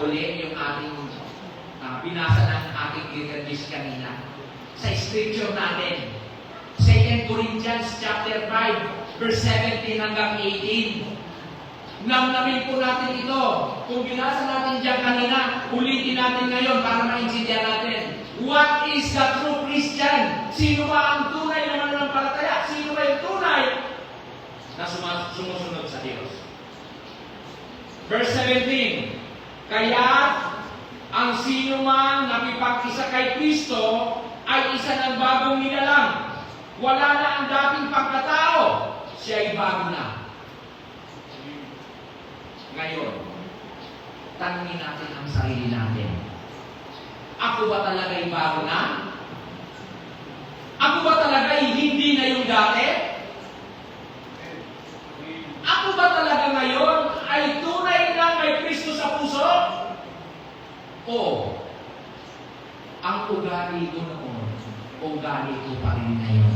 uli yung ating binasa ng ating liturgist kanina. Sa scripture natin, 2 Corinthians chapter 5, verse 17 hanggang 18. Namnamin po natin ito. Kung binasa natin dyan kanina, ulitin natin ngayon para maintindihan natin. What is the true Christian? Sino ba ang tunay na mananampalataya? Sino ba yung tunay na sumusunod sa Diyos? Verse 17, kaya ang sino man nakipag-isa kay Kristo ay isa ng bagong nilalang. Wala na ang dating pagkatao. Siya ay bago na. Ngayon, tanungin natin ang sarili natin. Ako ba talaga ay bago na? Ako ba talaga ay hindi na yung dati? Ako ba talaga ngayon ay tunay na may Kristo sa puso? O ang ugali ko noon, ugali ko pa rin ngayon.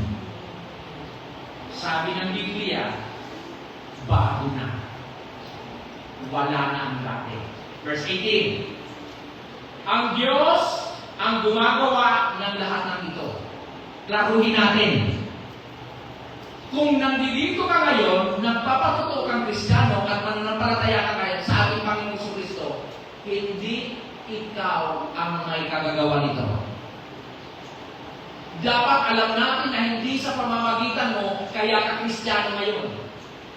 Sabi ng Biblia, bago na. Wala na ang dati. Verse 18, ang Diyos ang gumagawa ng lahat ng ito. Klaruhin natin. Kung nandito ka ngayon, nagpapatuto kang Kristiyano at mananampalataya ka ngayon sa ating Panginoong Kristo, hindi ikaw ang may kagagawa nito. Dapat alam natin na hindi sa pamamagitan mo kaya ka Kristiyano ngayon.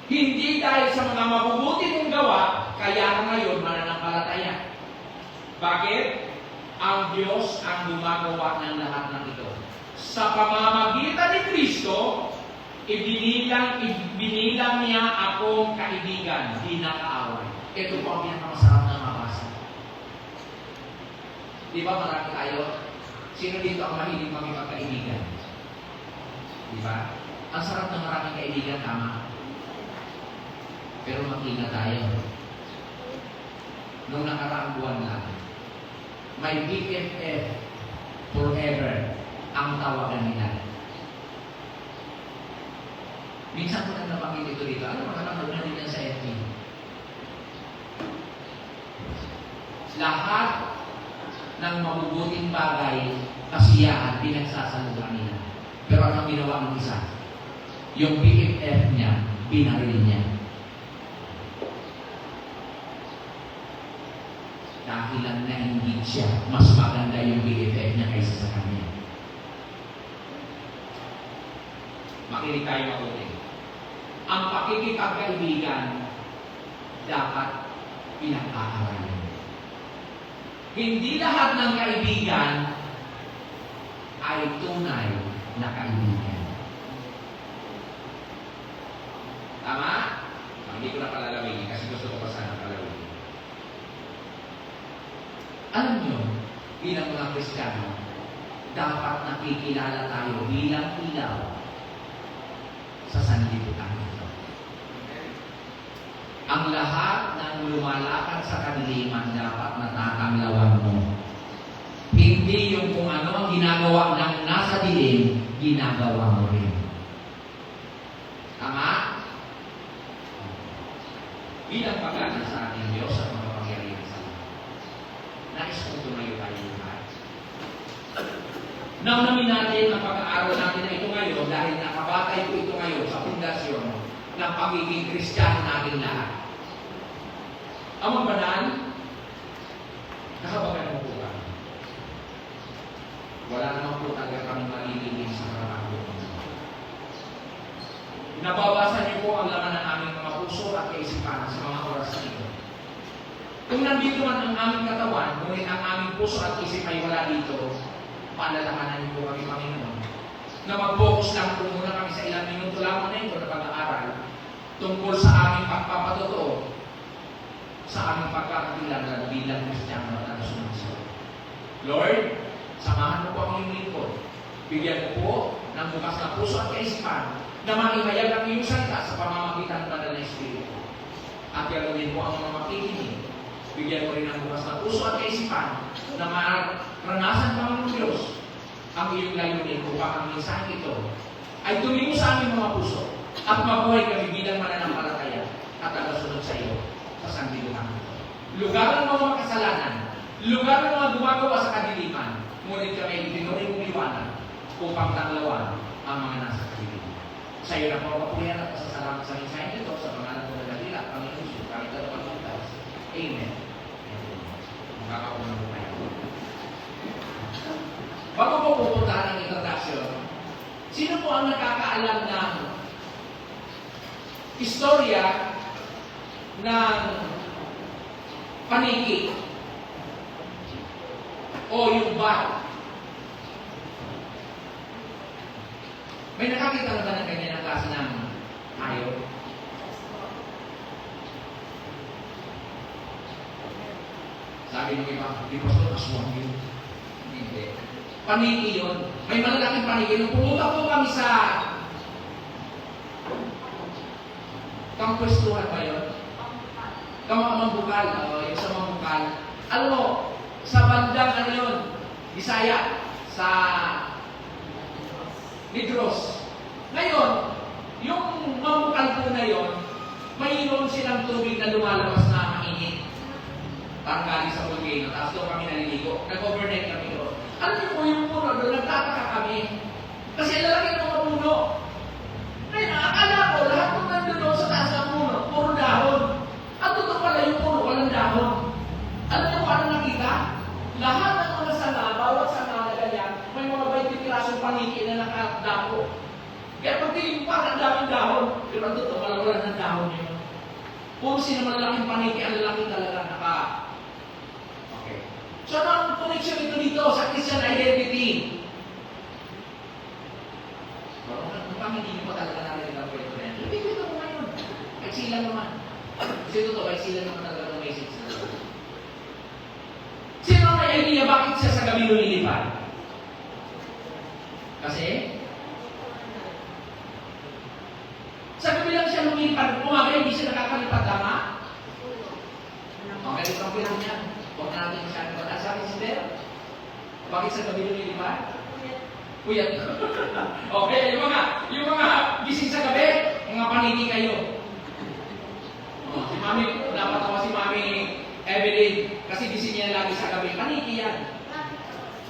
Hindi dahil sa mga mabubuti mong gawa, kaya ka ngayon mananampalataya. Bakit? Ang Diyos ang gumagawa ng lahat ng ito. Sa pamamagitan ni Kristo, ibinilang niya akong kaibigan, di na kaaway. Ito po ang pinakamasarap na mabasa. Di ba marami tayo? Sino dito ang mahilig makipagkaibigan? Di ba? Ang sarap ng maraming kaibigan, tama. Pero mag-ingat tayo. Nung nakaraang buwan lang, may BFF forever ang tawagan nila. Minsan ko lang nabanggit ito dito. Ano, makakanood na din yan sa FB. Lahat ng mabubuting bagay, kasiyahan, pinagsasaluhan nila. Pero anong ginawa ng isa? Yung BFF niya, binaril niya. Dahil lang nainggit siya, mas maganda yung BFF niya kaysa sa kanya. Makinig tayo mabuti. Ang pakikipagkaibigan dapat pinag-aaralan. Hindi lahat ng kaibigan ay tunay na kaibigan. Tama? Hindi ko na palalawin kasi gusto ko pa sana palalawin. Alam nyo, bilang mga Kristiyano, dapat nakikilala tayo bilang ilaw sa sanlibutan nito. Ang lahat ng lumalakad sa kadiliman dapat natatanglawan mo. Hindi yung kung ano ang ginagawa ng nasa dilim, ginagawa mo rin. Tama? Bilang pagana sa ating Diyos at makapangyarihan sa lahat. Nais kong tumayo tayo lahat. Naunamin natin ang pag-aaral natin na ito ngayon dahil nakabatay ko ito ngayon sa pundasyon ng pagiging Kristiyano natin lahat. Ang mga banal, nakabagan mo po ka. Wala naman po talaga kami malilingin sa karakter. Nabawasan niyo po ang laman ng aming mga puso at kaisipan sa mga oras na ito. Kung nandito man ang aming katawan, ngunit ang aming puso at isip ay wala dito, paalalahanan niyo po kami, Panginoon, na mag-focus lang po muna kami sa ilang minuto lamang na ito na pag-aaral tungkol sa aming pagpapatotoo sa aming pagkakakilala bilang Kristiyano at nasusunod sa Lord, samahan mo po ang iyong lingkod. Bigyan mo po ng bukas na puso at kaisipan na maihayag ang iyong salita sa pamamagitan ng banal na Espiritu. At gagawin mo ang mga makikinig. Bigyan mo rin ng bukas na puso at kaisipan na maranasan Panginoon Diyos ang iyong layunin upang ang mensahe ito ay tumingo sa aming mga puso at mabuhay kami bilang mananampalataya at tagasunod sa iyo sa sanlibutan ito. lugar ng mga makasalanan, lugar ng mga gumagawa sa kadiliman, ngunit kami itinuring mong liwanag upang tanglawan ang mga nasa kadiliman. Sa iyo na po ang kapurihan at pasasalamat sa mensahe nito sa pangalan ng Dalila, Panginoon Jesus, kahit na pagpuntas. Amen. Makakaunang po tayo. Bago po pupuntahan ang introduction, sino po ang nakakaalam ng istorya ng paniki o yung bat? May nakakita na ba ng ganyan ang klase ng hayop? Sabi ng iba, di ba ito aswang yun? Hindi. Paniki yun. May malalaking paniki. Nung pumunta po kami sa kampwestuhan ba yun? Mamambukal. Yung sa Mamambukal. Alam mo, sa bandang ano yun? Bisaya. Sa Negros. Ngayon, yung Mamambukal po na yun, mayroon silang tubig na lumalabas na mainit. Parang galing sa volcano. Tapos doon kami naliligo. Nag-overnight kami doon. Alam niyo po yung puno doon, nagtataka kami. Kasi lalaki ng mga puno. Ngayon, akala ko, lahat ng nandun doon sa taas ng puno, puro dahon. At totoo pala yung puno, walang dahon. Alam niyo po ano nakita? Lahat ng mga sanga, bawat sanga na ganyan, may mga 20 pirasong paniki na nakadapo. Kaya pagtingin mo parang daming dahon. Pero ang totoo pala wala ng dahon yun. Puro sila malalaking paniki, ang lalaki talaga naka... Okay. So, ano ang connection ito dito sa Christian identity? Mukhang hindi ko talaga narinig ang kwento na yan. Hindi ko ito mo ngayon. Kahit sila naman. Kasi ito, kahit sila naman talaga ng message na. Sino ang may idea bakit siya sa gabi lumilipad? Kasi sa gabi lang siya lumilipad. Umaga, hindi siya nakakalipad, tama? Okay, ito ang pinang niya. Huwag na natin siya. Sabi si Bel, bakit sa gabi lumilipad? Puyat. Okay, yung mga gising sa gabi, mga paniki kayo. Si Mami, dapat ako si Mami Evelyn, kasi gising niya lagi sa gabi. Paniki yan.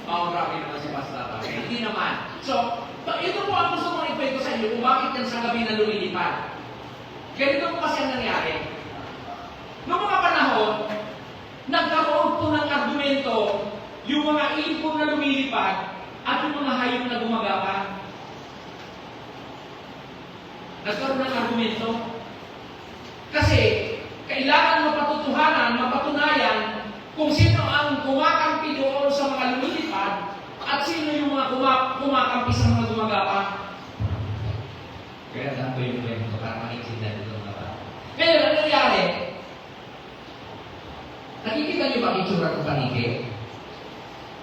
Grabe naman si Pastor. Okay, hindi naman. So, ito po ang gusto kong ikwento sa inyo kung bakit yan sa gabi na lumilipad. Ganito po kasi ang nangyari. Noong mga panahon, nagkaroon po ng argumento yung mga ibon na lumilipad at yung mga hayop na gumagapang. Nagkaroon ng argumento. Kasi, kailangan mapatunayan kung sino ang kumakampi doon sa mga lumilipad at sino yung mga kumakampi sa mga gumagapang. Kaya lang ko yung kwento para makikinda dito mga bata. Ngayon, ano nangyari? Nakikita niyo ba ang itsura ng paniki?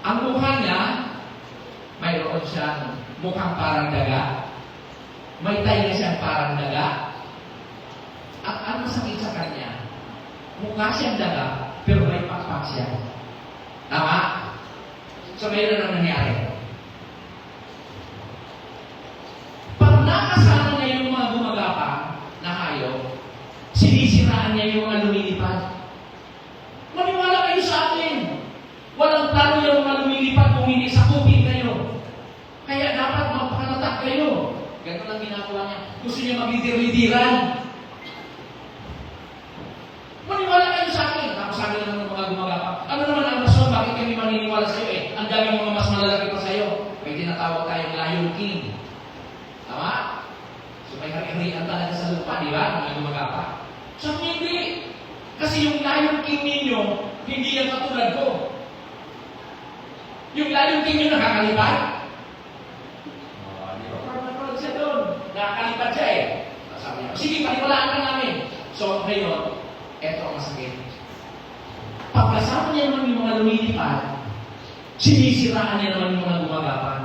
Ang mukha niya, mayroon siyang mukhang parang daga. May tayo siyang parang daga. At ano sakit sa kanya? Mukha siyang daga, pero may pakpak siya. Tama? So, mayroon ang nangyari. Pag nakasama niya yung mga gumagapang na hayop, sinisiraan niya yung mga lumilipad. Maniwala kayo sa akin. Walang plano yung mga lumilipad kung hindi sakupin kayo. Kaya dapat magpakanatak kayo. Ganito lang ginagawa niya. Gusto niya maglidir-lidiran. Maniwala kayo sa akin. Tapos sabi naman ng mga gumagapang, ano naman ang rason bakit kami maniniwala sa iyo? Ang dami mga mas malalaki pa sa iyo. May tinatawag tayong Lion King. Tama? So may hari-harian talaga sa lupa, di ba? Mga gumagapang. So hindi. Kasi yung Lion King ninyo, hindi yan katulad ko. Yung Lion King nyo nakakalipad? Di ba? Parang siya doon. Nakakalipad siya eh. Sabi niya, sige, paniwalaan ka namin. So ngayon, eto ang masakit. Pagkasama niya naman yung mga lumilipad, sinisiraan niya naman yung mga gumagapang.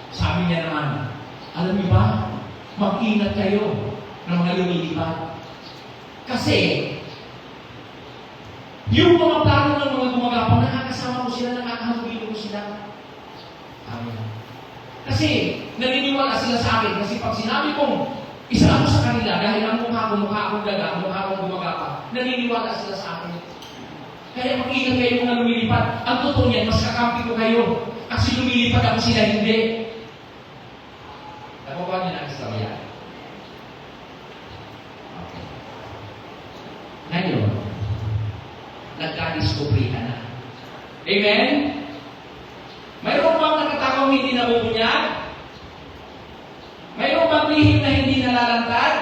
Sabi niya naman, alam niyo ba, mag-ingat kayo ng mga lumilipad. Kasi, yung mga plano ng mga gumagapang, nakakasama ko sila, nakakahalubilo ko sila. Amen. Kasi, naniniwala sila sa akin. Kasi pag sinabi kong Isa ako sa kanila dahil ang mukha akong daga, mukha akong gumagapa, naniniwala sila sa akin. Kaya mag-ingat kayo mga lumilipad. Ang totoo niyan, mas kakampi ko kayo. Kasi lumilipad ako sila hindi. Nakuha niyo na ang istorya. Okay. Ngayon, nagka-discovery ka na. Amen? Mayroon bang nakatakong hindi nabubunyag? Mayroon bang lihim na hindi nalalantad?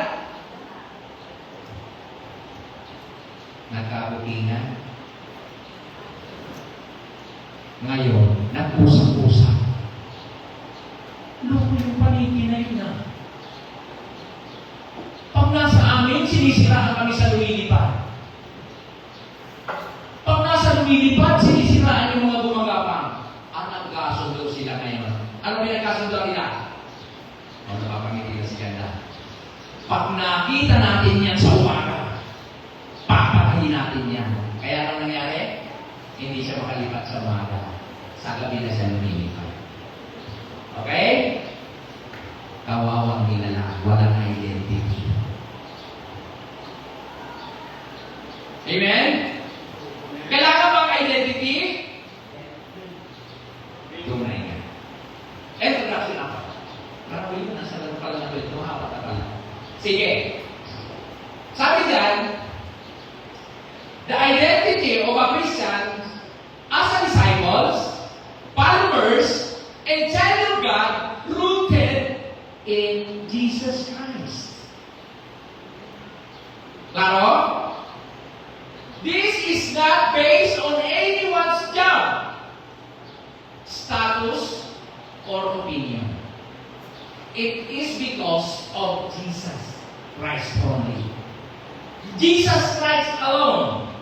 Nagkabutingan. Ngayon, nag-usap-usap. Loko yung panikinay na. Pag nasa amin, sinisiraan kami sa lumilipad. Pag nasa lumilipad, sinisiraan yung mga gumagapang. Ang nagkasundo sila ngayon. Ano pinagkasundo nila? O, nakapangiti na si Ganda. Pag nakita natin yan sa umaga, papatayin natin yan. Kaya anong nangyari? Hindi siya makalipat sa umaga. Sa gabi na siya lumilipad. Okay? Kawawang nilala, walang identity. Amen? Kailangan bang identity? Tunay nga. Ito na sila pa. Marami yun, nasa lang pala na ito, hapat na pala. Sige. Sabi dyan, the identity of a Christian as a disciples, followers, and child of God rooted in Jesus Christ. Klaro? This is not based on anyone's job, status, or opinion. It is because of Jesus Christ only. Jesus Christ alone.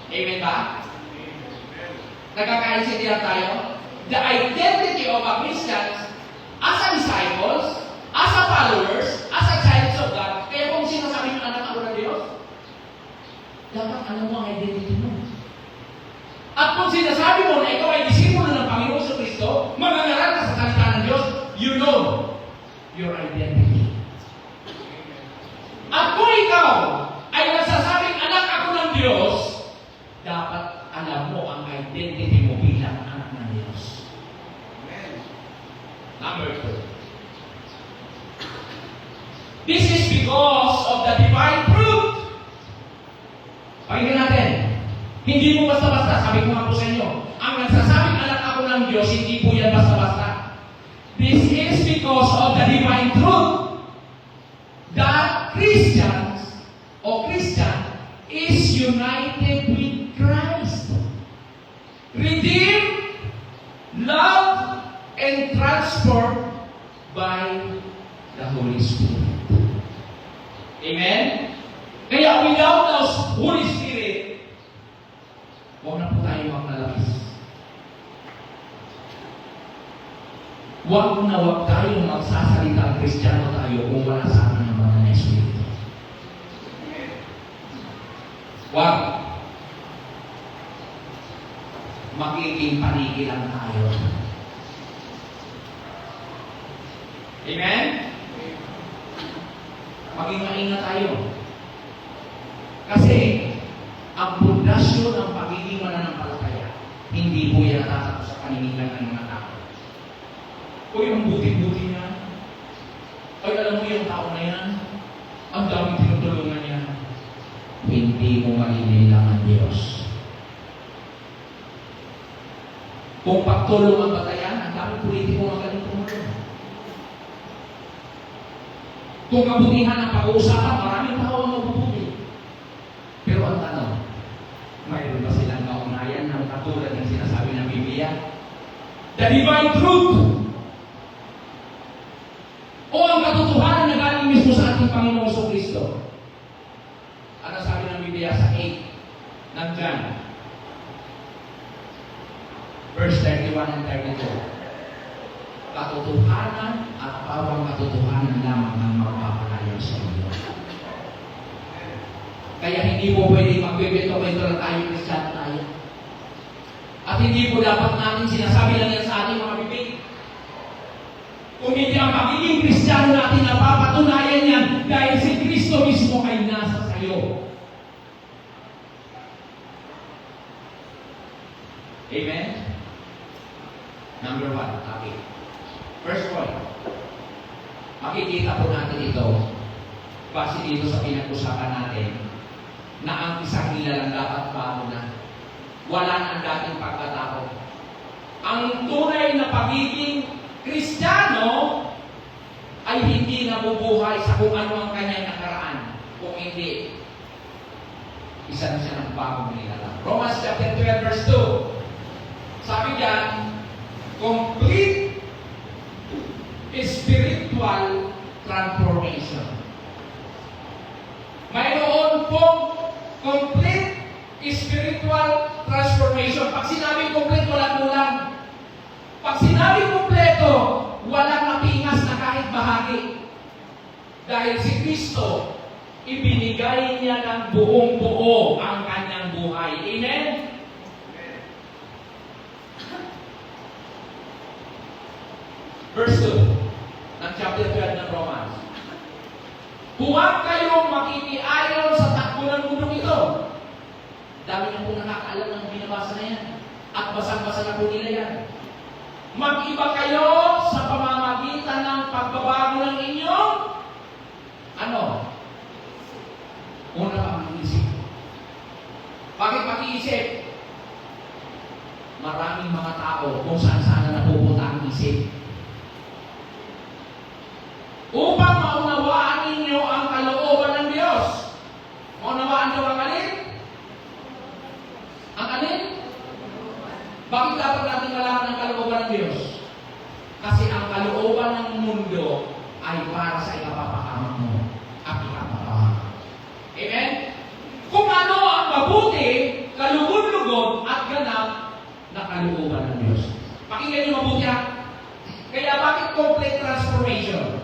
Amen ba? Nagkakaintindihan tayo? The identity of a Christian as a disciples, as a followers, as a child of God. Kaya kung sinasabi ng anak ako ng Diyos, dapat alam mo ang identity mo. At kung sinasabi mo na ikaw ay disipulo ng Panginoon sa Kristo, mangangaral ka sa salita ng Diyos, you know your identity. At kung ikaw ay nagsasabing anak ako ng Diyos, dapat alam mo ang identity mo bilang anak ng Diyos. Amen. Number 2. This is because of the divine truth. Pakinggan natin. Hindi mo basta-basta. Sabi ko nga po sa inyo, ang nagsasabing anak ako ng Diyos, hindi po yan basta-basta. This is because of the divine truth that Christians or Christian is united with Christ. Redeemed, loved, and transformed by the Holy Spirit. Amen? Kaya without the Holy Spirit, huwag na po tayo maglalabas. Huwag na huwag tayo magsasalita ang Kristiyano tayo kung wala sa atin ang mga Espiritu. Huwag. Magiging panigil lang tayo. Amen? Maging maingat tayo. Kasi, ang pundasyon ng pagiging mananampalataya, hindi po yan natatapos sa paninilan ng mga tao. Uy, ang buti-buti niya. Ay, alam mo yung tao na yan, ang daming tinutulungan niya. Hindi mo malinilang ang Diyos. Kung pagtulong ang batayan, ang daming politiko magaling tumulong. Kung kabutihan ang pag-uusapan, maraming tao ang mabubuti. Pero ang tanong, mayroon ba silang kaugnayan ng katulad ng sinasabi ng Biblia? The divine truth. O ang katotohanan na galing mismo sa ating Panginoong Kristo. Ano sabi ng Biblia sa 8 ng John? Verse 31 and 32. Katotohanan at pawang katotohanan lamang ang magpapalayo sa iyo. Kaya hindi po pwede magbibento-bento lang tayo, Kristiyano tayo. At hindi po dapat natin sinasabi lang yan sa ating mga bibig. Kung hindi ang pagiging Kristiyano natin, napapatunayan yan dahil si Kristo mismo ay nasa sayo. Amen? Number 1, okay. First point. Makikita po natin ito base dito sa pinag-usapan natin na ang isang nilalang dapat bago na. Wala na ang dating pagkatao. Ang tunay na pagiging Kristiyano ay hindi nabubuhay sa kung ano ang kanyang nakaraan. Kung hindi, isa na siya ng bagong nilalang. Romans chapter 12 verse 2. Sabi diyan, complete spiritual transformation. Mayroon pong complete spiritual transformation. Pag sinabing complete, walang kulang. Pag sinabing kompleto, walang napingas na kahit bahagi. Dahil si Kristo, ibinigay niya ng buong buo ang kanyang buhay. Amen? Verse 2 ng chapter 12 ng Romans. Huwag kayong makikiayon sa takbo ng mundong ito. Dami na po nakakaalam ng binabasa na yan. At basang-basa na po nila yan. Mag-iba kayo sa pamamagitan ng pagbabago ng inyong una pag-iisip. Bakit pag-iisip? Maraming mga tao kung saan-saan na napupunta ang isip. Upang maunawaan ninyo ang kalooban ng Diyos. Maunawaan nyo ang alin? Ang alin? Bakit dapat natin malaman ang kalooban ng Diyos? Kasi ang kalooban ng mundo ay para sa ikapapahamak mo at ikapapahamak. Amen? Kung ano ang mabuti, kalugod-lugod at ganap na kalooban ng Diyos. Pakinggan niyo mabuti ha? Kaya bakit complete transformation?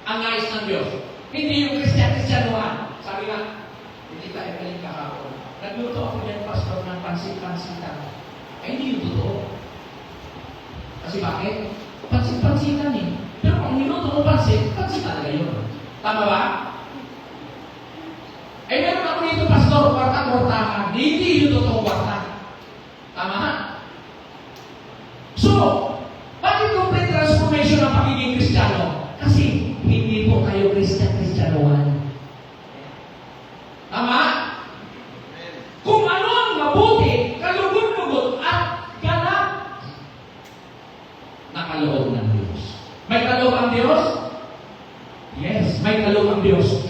Ang nais ng Diyos. Hindi yung Kristiyanohan. Sabi nga, hindi tayo galing kahapon. Nagluto ako dyan, pastor, ng pansit-pansitan. Ay, hindi yung totoo. Kasi bakit? Pansit-pansitan eh. Pero kung niluto mo pansit, pansit talaga yun. Tama ba? Eh, meron ako dito, pastor, kwarta-kwartahan. Hindi yung totoo kwarta. Tama? So, bakit complete transformation ang pagiging Kristiyano? Kasi hindi po kayo Kristiyanohan. Tama? Kung ano ang mabuti, kalugod-lugod at ganap na kaloob ng Diyos. May kaloob ang Diyos? Yes, may kaloob ang Diyos.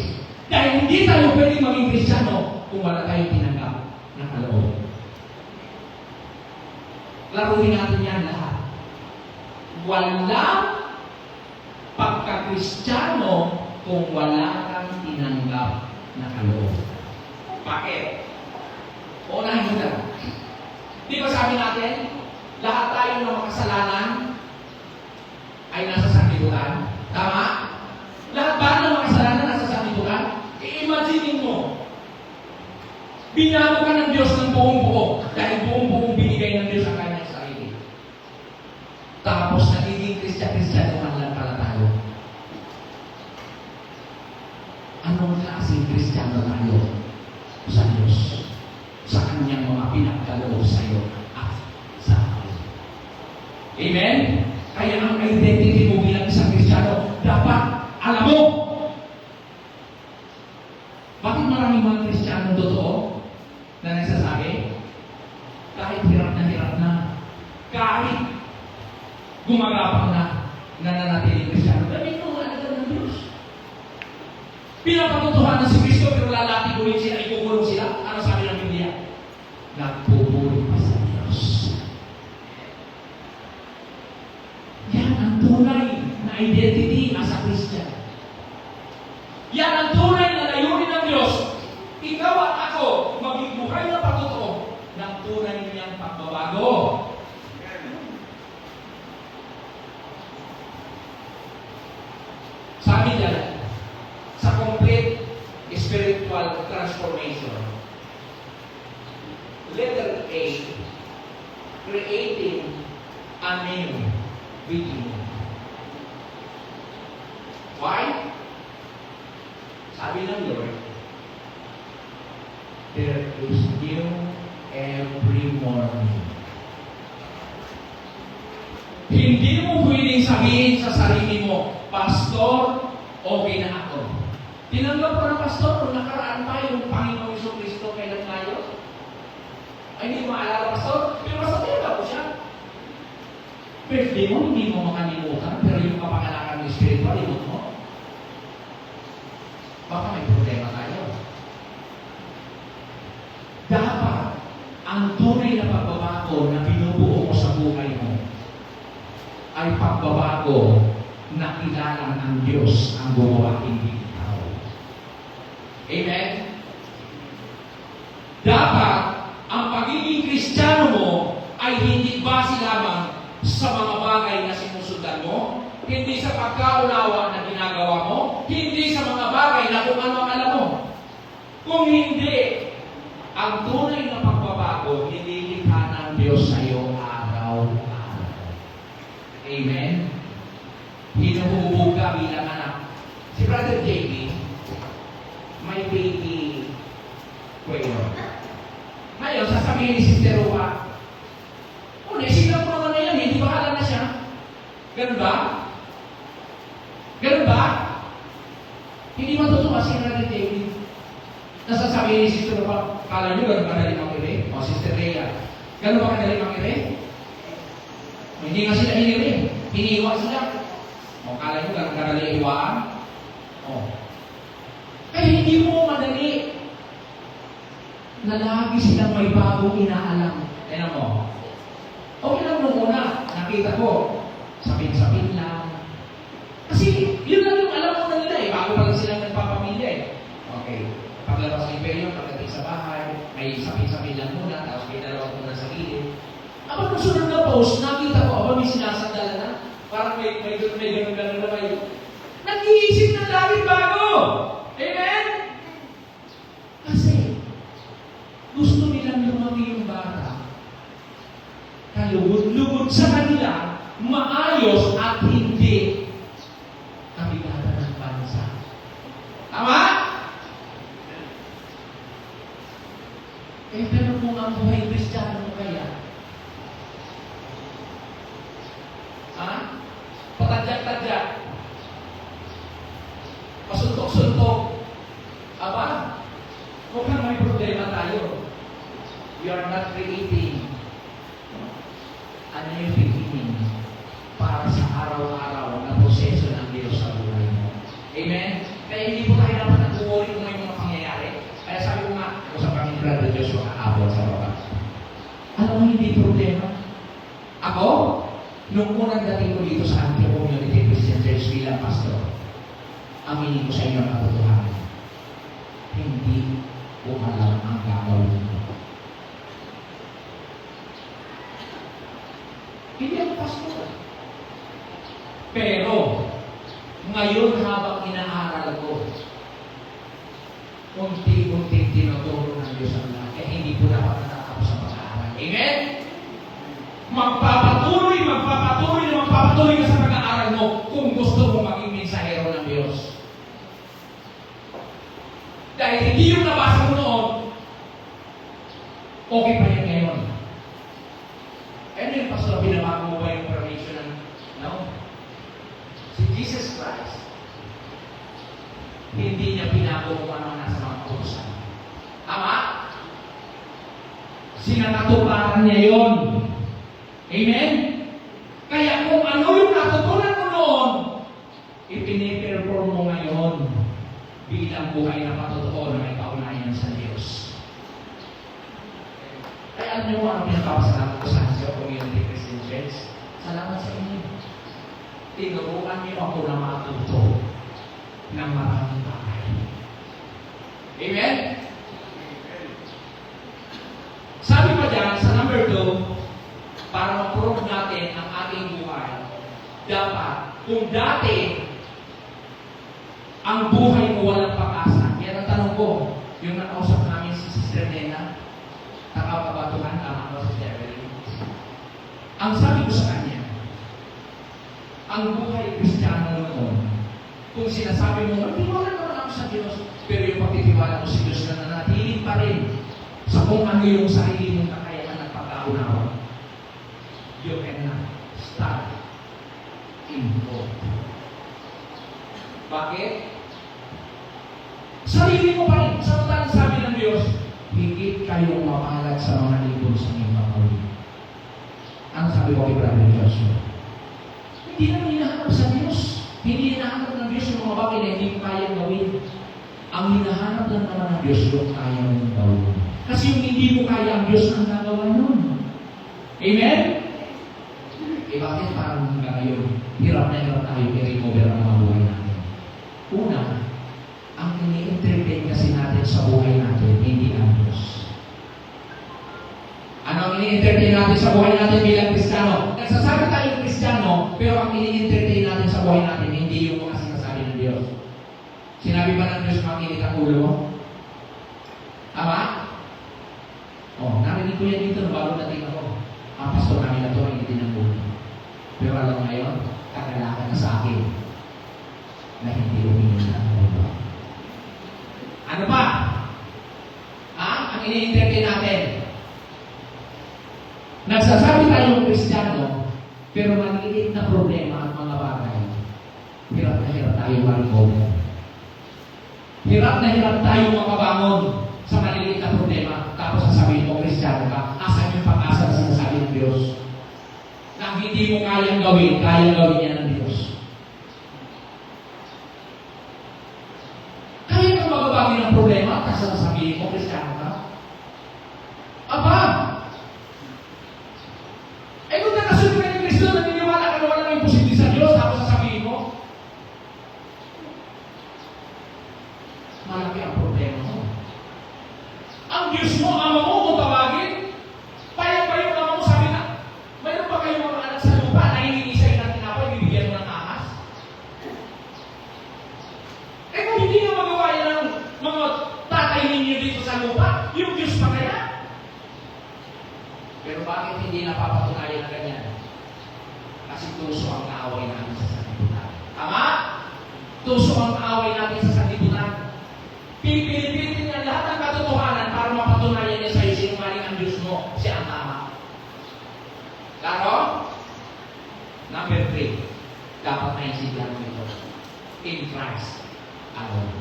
Dahil hindi tayo pwedeng maging Kristiyano kung wala tayong tinanggap na kaloob. Laruin natin yan lahat. Walang pagka-Kristiyano kung wala kang tinanggap na kaloob. Bakit? Unahin mo lang. Di ba sabi natin, lahat tayo ng makasalanan ay nasa sanglibutan? Tama? Lahat ba ng makasalanan nasa sanglibutan? I-imagine mo, binago ka ng Diyos ng buong buo dahil buong buong binigay ng Diyos ang kanyang sarili. Tapos nagiging Kristiyano man lang pala tayo. Anong klaseng Kristiyano tayo sa Diyos? Sa kanyang mga pinagkaloob sa iyo at sa akin. Amen? Kaya ang identity mo bilang isang Kristiyano, dapat alam mo. Bakit maraming mga Kristiyano totoo na nagsasabi? Kahit hirap na, kahit gumagapang na nananatiling Kristiyano, dahil ito halaga ng Diyos. Pinapatutuhanan si Kristo pero lalatikulin sila, ikukulong sila. Ano sabi ng Biblia? Nagpupuri pa sa Diyos. Yan ang tunay na identity as a Christian. Yan ang tunay na layunin ng Diyos. Ikaw at ako, maging buhay na patutuo ng tunay niyang pagbabago. Sabi niya, sa complete spiritual transformation, letter A, creating a new beginning. Why? Sabi ng Lord, there is new every morning. Hindi mo pwedeng sabihin sa sarili mo, Pastor, okay na ako. Tinanggap ko ng pastor kung nakaraan pa yung Panginoong Jesucristo kailan tayo. Ay, hindi mo maalala, Pastor? Pero Pastor, tinanggap ko siya. Pwede mo, hindi mo makalimutan, pero yung kapangalakan ng Espiritu, limot mo. Baka may problema tayo. Dapat, ang tunay na pagbabago na binubuo mo sa buhay mo ay pagbabago na kilalang ang Diyos ang gumawa, hindi ikaw. Amen? Dapat, ang pagiging Kristiyano mo ay hindi base lamang sa mga bagay na sinusundan mo, hindi sa pagkaunawa na ginagawa mo, hindi sa mga bagay na kung ano ang alam mo. Kung hindi, ang tunay na pagbabago, nililikha ng Diyos sa iyo araw-araw. Amen? Hinuhubog ka bilang anak. Si Brother JP, may baby kwayo. Ngayon, sasabihin ni Sister Rupa, naisipan ko naman na yan, hindi bahala na siya. Ganun ba? Ganun ba? Hindi matutuwa si Brother David. Nasasabihin ni Sister Rupa, kala nyo ganun kadali makire? O Sister Rhea, ganun ba kadali makire? Hindi nga sila hiniri. Hiniwa sila. O kala nyo ganun kadali iwaan? O. Kaya hindi mo madali na lagi silang may bagong inaalam. Tignan mo. Okay lang nung una, nakita ko, sapin-sapin lang. Kasi yun lang yung alam mo na nila eh, bago pa lang silang nagpapamilya eh. Okay, paglabas ng imperium, pagdating sa bahay, may sapin-sapin lang muna, tapos may dalawa muna sa gilid. Aba, nung sunod na post, nakita ko, aba, may sinasandala na. Parang may ganun na kayo. Nag-iisip na laging bago! Amen? Kasi, gusto nilang lumaki yung bata. Kalugod-lugod sa kanila, maayos at hindi kabigatan ng bansa. Tama? Pero kung ang buhay Kristiyano mo kaya, patadyak-tadyak, pasuntok-suntok, aba, mukhang may problema tayo. We are not creating a new beginning para sa araw-araw na proseso ng Diyos sa buhay mo. Amen? Kaya hindi po tayo dapat nag-worry kung may mga pangyayari. Kaya sabi ko nga, ako sa pamilya Brother Joshua kaabot sa baba. Alam mo hindi problema? Ako, nung unang dating ko dito sa Antioch Community Christian Church bilang pastor, aminin ko sa inyo ang katotohanan. Hindi ko alam ang gagawin mo. Hindi ako pastor. Pero, ngayon habang inaaral ko, unti-unti tinuturo ng Diyos ang lahat. Kaya hindi po dapat natatapos sa pag-aaral. Amen? Magpapatuloy ka sa pag-aaral mo kung gusto mong maging mensahero ng Diyos. Dahil hindi yung nabasa mo noon, okay pa yan ngayon. Ano yung pastor, binabago mo ba yung permission ng, no? Si Jesus Christ, hindi niya binago kung ano nasa mga kautusan. Tama? Sinatatuparan niya yon. Amen? Kaya kung ano yung natutunan mo noon, ipiniperform mo ngayon bilang buhay na patotoo na may kaugnayan sa Diyos. Kaya alam niyo ano pinagpapasalamat ko sa Antioch Community Christian Church? Salamat sa inyo. Tinuruan niyo ako na matuto ng maraming bagay. Amen? Sabi pa dyan, sa number 2, para ma-prove natin ang ating buhay, dapat, kung dati, ang buhay mo walang pag-asa. Yan ang tanong ko, yung nakausap namin si Sister Nena, nakapabatuhan, tama ba si Evelyn? Ang sabi ko sa kanya, ang buhay Kristiyano noon, Kung sinasabi mo, magtiwala naman ako sa Diyos, pero yung pagtitiwala mo sa Diyos na nanatili pa rin sa kung ano yung sarili mong kakayahan at pagkaunawa, you cannot start in God. Bakit? Sarili mo pa rin. Samantalang sabi ng Diyos, higit kayong mapalat sa mga libon sa inyong makawin. Ang sabi ko kay Brother Joshua, hindi naman hinahanap sa Diyos. Hindi hinahanap ng Diyos yung mga bagay na hindi mo kayang gawin. Ang hinahanap lang naman ng Diyos yung kaya mong gawin. Kasi yung hindi mo kaya, ang Diyos ang nagawa nun. Amen? Eh bakit parang ngayon, hirap na hirap tayo i-recover ang mga buhay natin? Una, ang ini-interpret kasi natin sa buhay natin, hindi ang Diyos. Ano ang ini-interpret natin sa buhay natin bilang Kristiyano? Nagsasabi tayong Kristiyano, pero ang ini-interpret natin sa buhay natin, hindi yung mga sinasabi ng Diyos. Sinabi ba ng Diyos makinit ang ulo mo? Tama? Narinig ko yan dito, bago natin ako. Ang pastor namin na ito, ang hindi ng ulo. Pero alam ngayon, kakalakan na sa akin na hindi uminom na ang ulo. Ano pa? Ang ini-interpret natin. Nagsasabi tayong Kristiyano, pero maliit na problema at mga bagay. Hirap na hirap tayo ma-recover. Hirap na hirap tayo makabangon sa maliliit na problema. Tapos sasabihin mo, Kristiyano ka, asan yung pag-asa na sinasabi ng Diyos? Na hindi mo kayang gawin niya ng Diyos. Kaya kang magbabago ng problema, tapos sasabihin mo, Kristiyano ka? Aba! Kung nakasunod ka ng Kristo, naniniwala ka na wala nang imposible sa Diyos, tapos sasabihin mo, malaki ang problema mo. Ang Diyos mo, ama mo, kung tawagin, payag ba yung ama mo, sabi na, mayroon ba kayong mga anak sa lupa na hihingi sa'yo ng tinapay, bibigyan mo ng ahas? Kung hindi na magawa yan ng mga tatay ninyo dito sa lupa, yung Diyos pa kaya? Pero bakit hindi napapatunayan na ganyan? Kasi tuso ang kaaway natin sa sanlibutan. Tama? Tuso ang kaaway natin sa sanlibutan. Pipilipitin niya lahat ng katotohanan para mapatunayan niya sa'yo sinungaling ang Diyos mo, siya ang tama. Klaro? Number 3, dapat naintindihan mo ito. In Christ alone.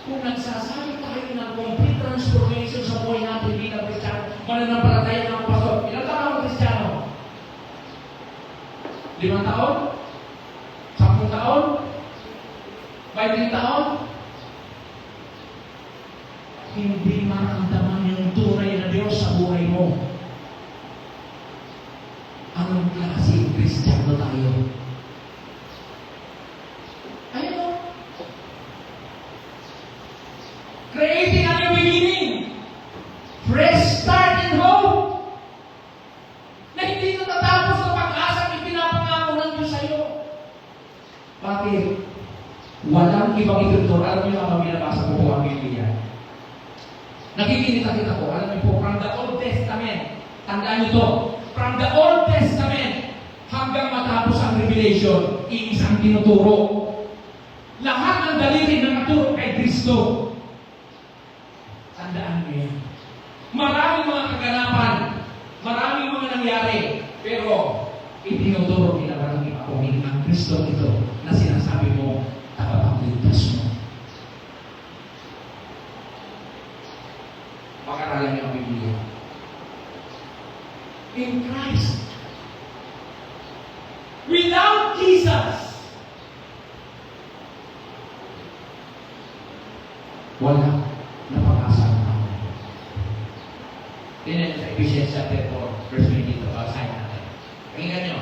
Kung nagsasabi tayo ng complete transformation sa buhay natin bilang Kristiyano, mananampalataya ng pastor. Ilang taon ako Kristiyano? 5 taon? 10 taon? 20 taon? Hindi maramdaman yung tunay na Diyos sa buhay mo. Anong klase Kristiyano tayo? Creating a new beginning. Fresh start and hope. Na hindi natatapos ng pag-asa ipinapangako ng Diyos sa iyo. Bakit? Walang ibang itutur. Alam niyo ang binabasa ko po ang Biblia. Nakikinita-kita ko. Alam niyo po, from the Old Testament. Tandaan niyo to. From the Old Testament hanggang matapos ang Revelation, iisang tinuturo. Lahat ng daliri na naturo kay Kristo. Tandaan mo yan. Maraming mga kaganapan, maraming mga nangyari, pero itinuturo nila walang iba kung ang Kristo ito na sinasabi mo, tagapagligtas mo. Pag-aralan niyo ang Biblia. In Christ. Without Jesus, wala na pag-asa ng tao. Tingnan sa Ephesians chapter 4, verse 22, basahin natin. Pakinggan nyo.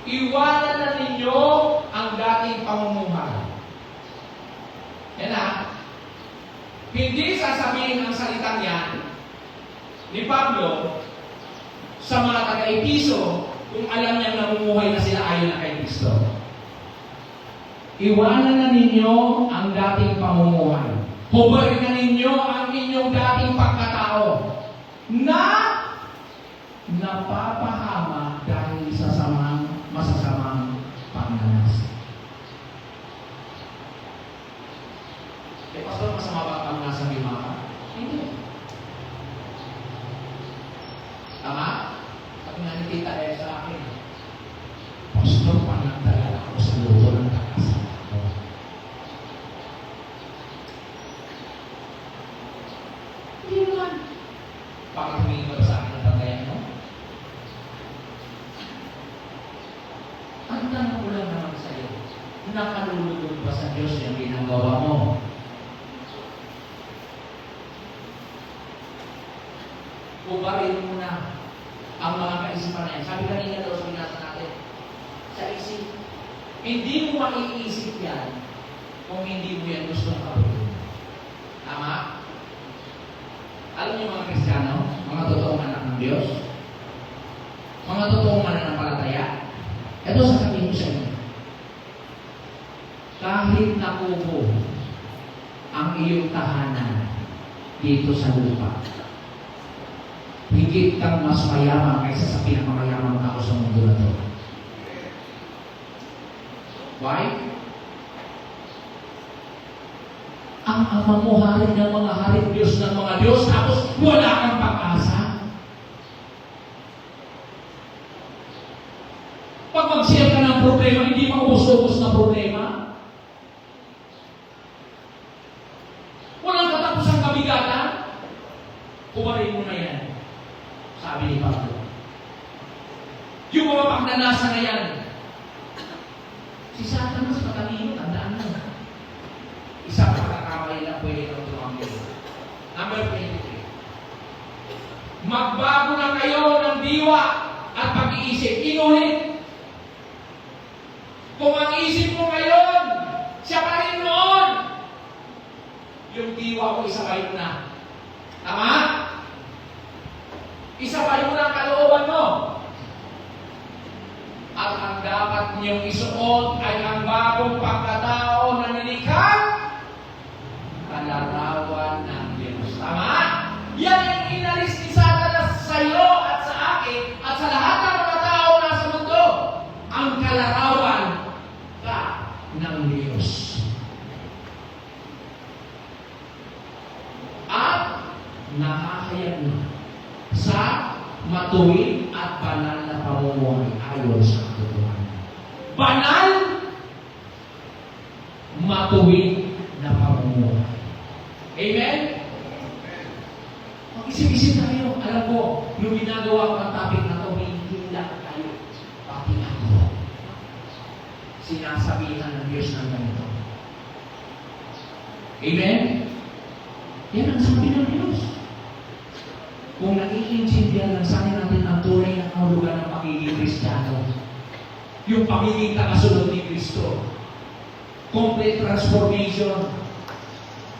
Iwanan na ninyo ang dating pamumuhay. Yan na. Hindi sasabihin ang salitang yan ni Pablo sa mga taga-Episo kung alam niyang namumuhay na sila ayon na kay Kristo. Iwanan na ninyo ang dating pamumuhay. Hubarin na ninyo ang inyong dating pagkatao na napapahaba Pastor, masama ba ang nasa lima ka? Hindi. Tama? Sabi nga ni Tita sa akin, Pastor, panagdala ako sa luto ng takasama ko. Hindi naman. Bakit humingi ka sa akin ang bangayan mo? Ang tanong ko lang naman sa iyo, nakalulunod ba sa Diyos yung ginagawa mo? Ubarin mo na ang mga kaisipan na yan. Sabi kanina daw sa binasa natin, sa isip, hindi mo maiisip yan kung hindi mo yan gustong gawin. Tama? Alam niyo mga Kristiyano, mga totoong anak ng Diyos, mga totoong mananampalataya, ito sasabihin ko sa inyo, kahit nakubo ang iyong tahanan dito sa lupa, higit kang mas mayaman kaysa sa pinakamayamang tao sa mundo na ito. Why? Ang ama mo hari ng mga hari, Diyos ng mga Diyos, tapos wala kang pag-asa. Pag mag-share ka ng problema, hindi maubos-ubos na problema. Walang katapusang kabigatan. Kumarin mo na yan. Sabi ni Pablo. Yung mga pagnanasa na yan, si Satanas matalino, tandaan mo. Isang pagkakamali lang pwede kang tumangin. Number 23. Magbago na kayo ng diwa at pag-iisip. Inulit. Kung ang isip mo ngayon, siya pa rin noon. Yung diwa ko isabay mo na. Tama? Isabay mo na ang kalooban mo. At ang dapat niyong isuot ay ang bagong pagkatao na nilikhang kalarawan ng Diyos. Tama? Yan ang inalis ni Satanas sa iyo at sa akin at sa lahat ng mga tao na sa mundo. Ang kalarawan ka ng Diyos. At nakakayag na sa matuwid at banal na pamumuhay ayon sa katotohanan. Banal, matuwid na pamumuhay. Amen? Mag-isip-isip tayo. Alam ko, yung ginagawa ko ang topic na ito, hindi lang tayo. Pati ako. Sinasabihan ng Diyos ng ganito. Amen? Yan ang sabi ng Diyos. Kung nag-iintindihan lang sa akin natin ang tunay na kahulugan ng pagiging Kristiyano, yung pagiging tagasunod ni Kristo, complete transformation,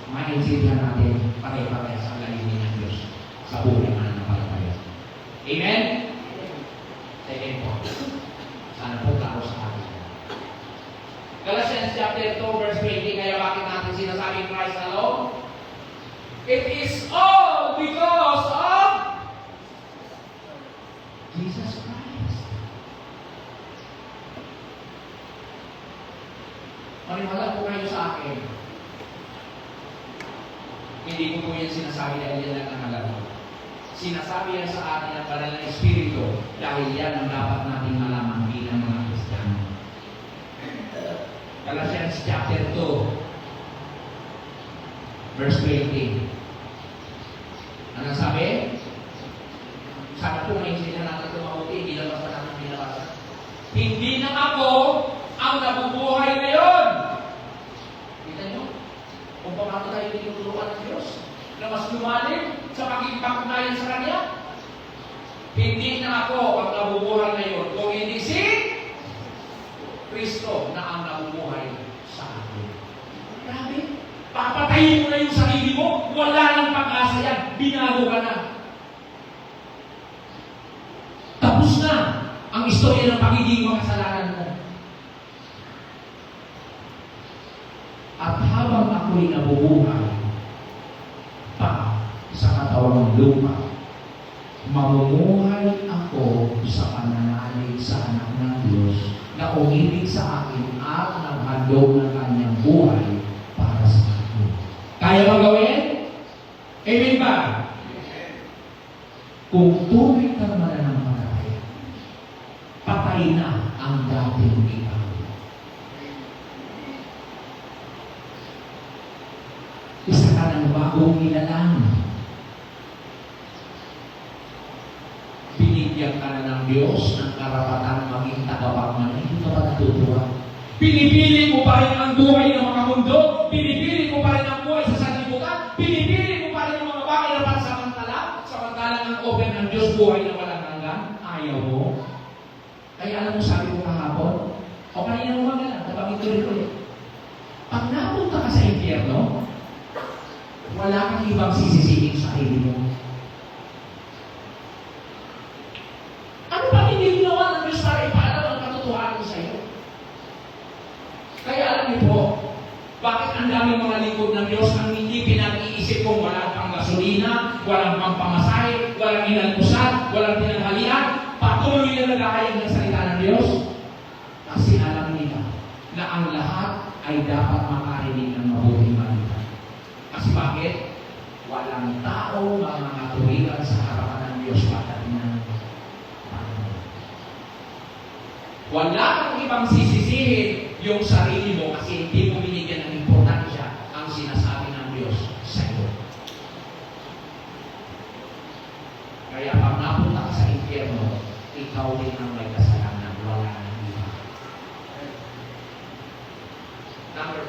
maintindihan natin pare-pareha sa layunin ng Diyos sa buhay ng mananampalataya. Amen? Second point. Sana po tao sa atin. Galatians chapter 2 verse 20, kaya bakit natin sinasabing Christ alone? It is all because of Jesus Christ. Maniwala po kayo sa akin. Hindi ko po yan sinasabi dahil yan lang ang alam ko. Sinasabi yan sa atin ng banal na Espiritu dahil yan ang dapat natin malaman bilang mga Kristiyano. Galatians chapter 2 verse 20. Ano sabi? Sana po maintindihan natin ito mabuti, hindi lang basta natin binabasa. Hindi na ako ang nabubuhay ngayon. Kita nyo? Kung paano tayo tinuturuan ng Diyos na mas lumalim sa pagkikipag-ugnayan sa Kanya. Hindi na ako ang nabubuhay ngayon, kung hindi si Kristo na ang nabubuhay sa akin. Grabe. Papatayin mo na yung sarili mo, wala nang pag-asa yan, binago ka na. Tapos na ang istorya ng pagiging makasalanan mo. At habang ako'y nabubuhay pa sa katawang lupa, mamumuhay ako sa pananalig sa anak ng Diyos na umibig sa akin at naghandog ng kanyang buhay para sa akin. Kaya bang gawin? Amen ba? Kung tunay kang mananampalataya, patay na ang dating ikaw. Isa ka ng bagong nilalang. Binigyan ka na ng Diyos ng karapatan maging tagapagmana. Hindi ka ba natutuwa? Pinipili mo pa rin ang buhay ng mga mundo. Pinipili mo pa rin ang buhay sa sanlibutan. Pinipili mo pa rin ang mga bagay na pansamantala. Samantalang ang open ng Diyos buhay na walang hanggan. Ayaw mo. Kaya alam mo, sabi ko kahapon, o kanina umaga lang, nabanggit ko rin ulit. Pag napunta ka sa impyerno, wala kang ibang sisisihin sa sarili mo. Ano ba hindi ginawa ng Diyos para ipaalam ang katotohanan sa iyo? Kaya alam niyo po, bakit ang daming mga lingkod ng Diyos ang hindi pinag-iisip kung walang pang gasolina, walang pang pamasahe, walang inalpusan, walang pinanghalian, patuloy na naghahayag ng salita ng Diyos? Kasi alam nila na ang lahat ay dapat makarinig ng mabuting balita. Kasi bakit? Walang tao mga tuwiran sa harapan ng Diyos pagdating ng Panginoon. Wala kang ibang sisisihin yung sarili mo kasi hindi mo binigyan ng importansya ang sinasabi ng Diyos sa iyo. Kaya pag napunta ka sa impyerno, ikaw din ang may kasalanan, wala nang iba. Number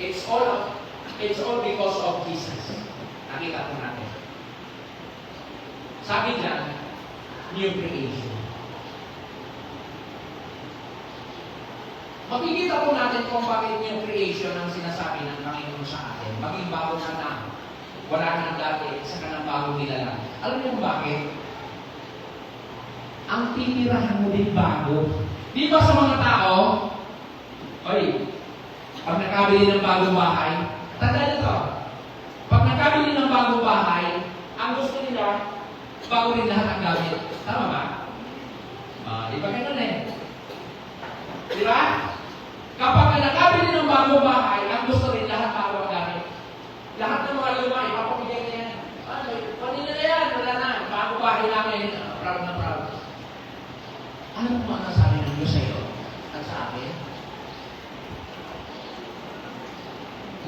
4. It's all because of Jesus. Nakita po natin. Sabi dyan, new creation. Makikita po natin kung bakit new creation ang sinasabi ng Panginoon sa atin. Maging bago na wala ka ng dati, isa ka ng bagong nilalang. Alam niyo kung bakit? Ang titirahan mo din bago. Di ba sa mga tao, pag nakabili ng bagong bahay, tandaan nito, pag nakabili ng bagong bahay, ang gusto nila, bago rin lahat ang gamit. Tama ba? Di ba ganun eh? Di ba? Kapag nakabili ng bagong bahay, ang gusto rin lahat bago ang gamit. Lahat ng mga luma, ipapamigay na yan. Kanina na yan, wala na. Bagong bahay namin, proud na proud. Ano mo ang nasabi ng Diyos sa iyo? At sa akin?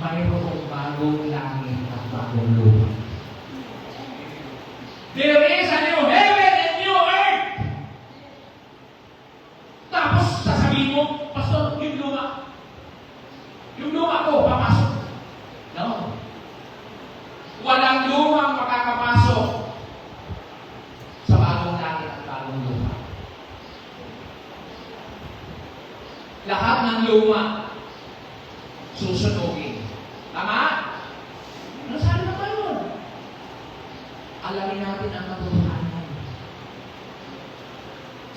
Mayroong bagong langit at bagong lupa. There is a new heaven and new earth. Tapos sasabihin mo, Pastor, yung luma ko, papasok. No. Walang lumang makakapasok sa bagong langit at bagong lupa. Lahat ng luma susunogin. Tama? Ano sabi na ba yun? Alamin natin ang katotohanan.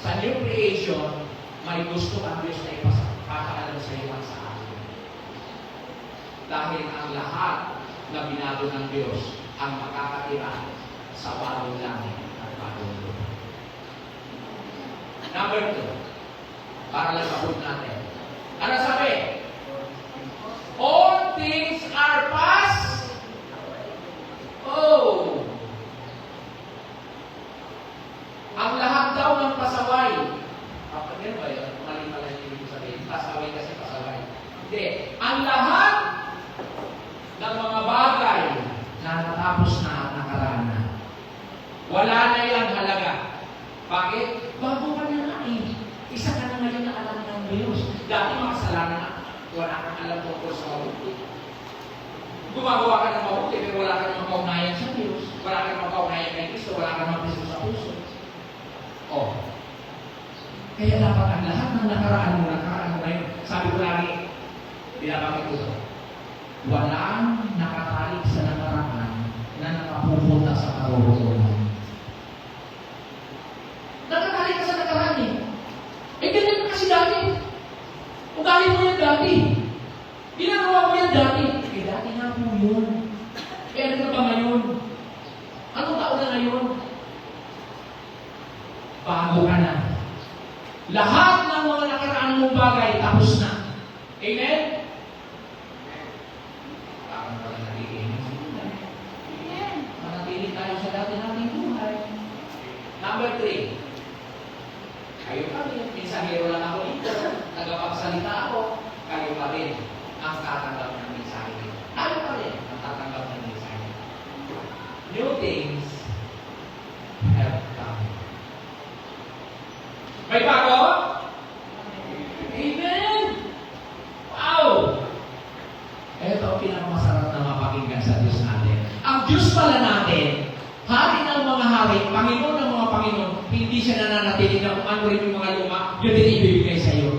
Sa new creation, may gusto ang Diyos na ipapaalam sa iyo at sa akin. Dahil ang lahat na binago ng Diyos ang makakatira sa bagong langit at bagong lupa. Number 2, para lang mabot natin. Ano sabi? All things are past. Ang lahat daw ng pasaway. Kapag ba yun? Mali-mali yung ibig sabihin. Pasaway kasi pasaway. Hindi. Ang lahat ng mga bagay na natapos na at nakaraan na. Wala na yung halaga. Bakit? Bago ka na nga eh. Isa ka na ngayon na alam ng Diyos. Dati makasalanan na. Wala kang alam tungkol sa mabuti. Gumagawa ka ng mabuti, pero wala kang mapaunayan sa Diyos. Wala kang mapaunayan kay Kristo, wala kang mapiso sa puso. Kaya dapat ang lahat ng nakaraan mo ngayon. Sabi ko lagi, binabanggit ko ito. Walang nakatalik sa nakaraan na nakapupunta sa karoroonan. Nakatalik ka sa nakaraan eh. Ganyan kasi dati. Ugali mo yan dati. Ginagawa mo yan dati. Dati nga po yun. Ano ka ba ngayon? Anong taon na ngayon? Bago ka na. Lahat ng mga nakaraan mong bagay tapos na. Amen? Parang pala nakikinig. Amen. Manatili tayo sa dati nating buhay. Number 3. Kayo pa rin. Mensahero lang ako dito. Tagapagsalita ako. Kayo pa rin ang tatanggap ng mensahe. Kayo pa rin ang tatanggap ng mensahe. New things have come. May bago? Amen! Wow! Ito ang pinakamasarap na mapakinggan sa Diyos natin. Ang Diyos pala natin, Hari ng mga hari, Panginoon ng mga Panginoon, hindi siya nananatili na kung ano rin yung mga luma, yun din ibibigay sa iyo.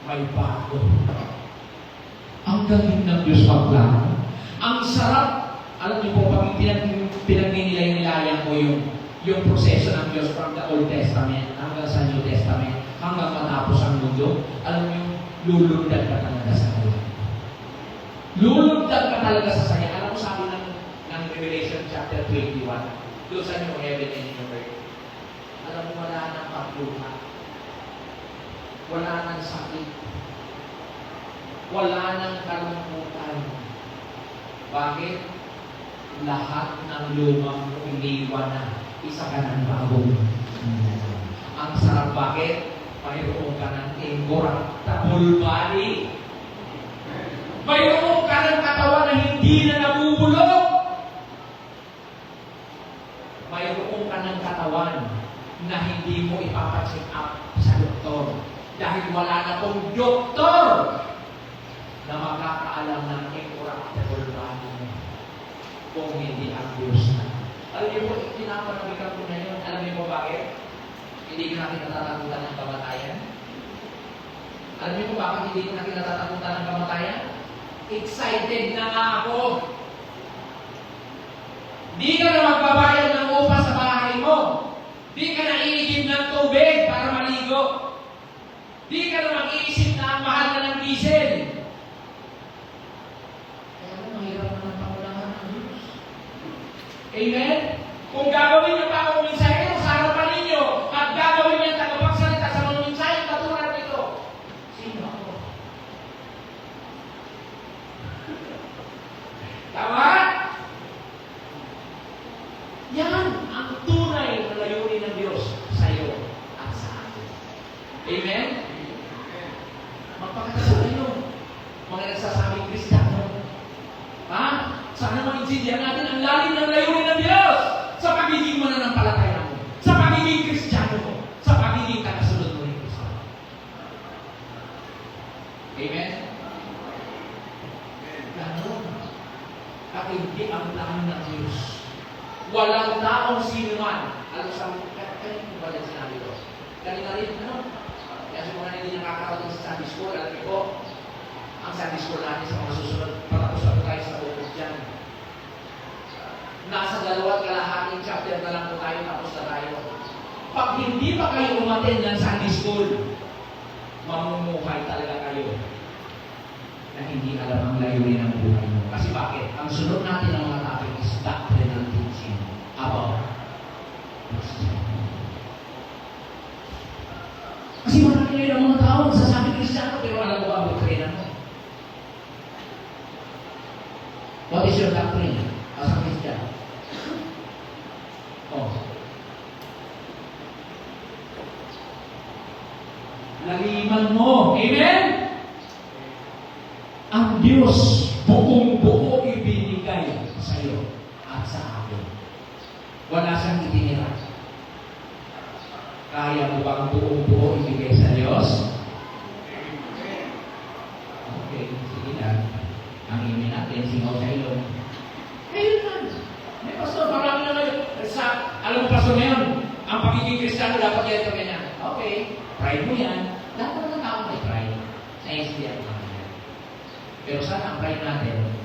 May bago. Ang galing ng Diyos magplano. Ang sarap, alam niyo po, pag pinagninilay-nilayan ko yung proseso ng Diyos from the Old Testament hanggang sa New Testament, hanggang matapos ang mundo, alam niyo, lulundag ka talaga sa saya. Lulundag ka talaga sa saya. Alam mo, sabi ng Revelation chapter 21, doon sa new heaven and new earth, alam mo, wala nang pagluha. Wala nang sakit. Wala nang kalungkutan. Bakit? Lahat ng lumang iniwan na, isa ka ng bagong. Ang sarap, bakit? Mayroon ka ng incorruptible body. Mayroon ka ng katawan na hindi na nabubulok. Mayroon ka ng katawan na hindi mo ipapacheck up sa doktor. Dahil wala na pong doktor na makakaalam ng incorruptible body mo kung hindi ang Diyos na. Alam niyo po, pinapanabigan ko na yun. Alam niyo po bakit? Hindi ko natin natatakutan ng kamatayan. Alam niyo po bakit hindi ko natin natatakutan ng kamatayan? Excited na nga ako. Di ka na magbabayad ng upa sa bahay mo. Di ka na iigib ng tubig para maligo. Di ka na mag-iisip na ang mahal na ng diesel. Kaya mo, mahirap na ng pangulangan ng Diyos. Amen? Kung gagawin niyo pa akong mensahero sa harapan ninyo at gagawin niyo ang tagapagsalita sa mga mensahe katulad nito, sino ako? Tama? Yan ang tunay na layunin ng Diyos sa iyo at sa akin. Amen? Magpakasal kayo, mga nagsasabing Kristiyano. Ha? Sana maintindihan natin ang lalim ng layunin ng Diyos sa pagiging mananampalataya mo, sa pagiging Kristiyano mo, sa pagiging tagasunod mo ng Kristo. Amen? Ganon. At hindi ang plano ng Diyos. Walang taong sino man. Alam sa amin, kanina ko ba din sinabi ko? Kanina rin, ano? Kaya sa mga hindi nakakarating sa Sunday School, alam niyo po, ang Sunday School natin sa mga susunod, patapos ako tayo sa bukod dyan. Nasa 2.5 chapter na lang po tayo, tapos na tayo. Pag hindi pa kayo umattend ng Sunday School, mamumuhay talaga kayo na hindi alam ang layunin ng buhay mo. Kasi bakit? Ang sunod natin ng mga topic is doctrinal teaching about kasi marami ngayon ang mga tao nagsasabi Kristiyano pero alam mo ba ang doktrina mo? What is your doctrine as a Christian? Oh. Laliman mo. Amen? Ang Diyos buong-buo ibinigay sa iyo at sa akin. Wala siyang itinira. Kaya mo bang buong-buo ibigay sa Diyos? Okay, sige lang. Ang imin natin, singaw sa ilong. Ayun lang. May pastor, marami na ngayon. Alam mo, pastor, ngayon, ang pagiging Kristiyano dapat yan ganyan. Okay, pride mo yan. Dapat na tao may pride. Naiintindihan mo yan. Pero sana ang pride natin,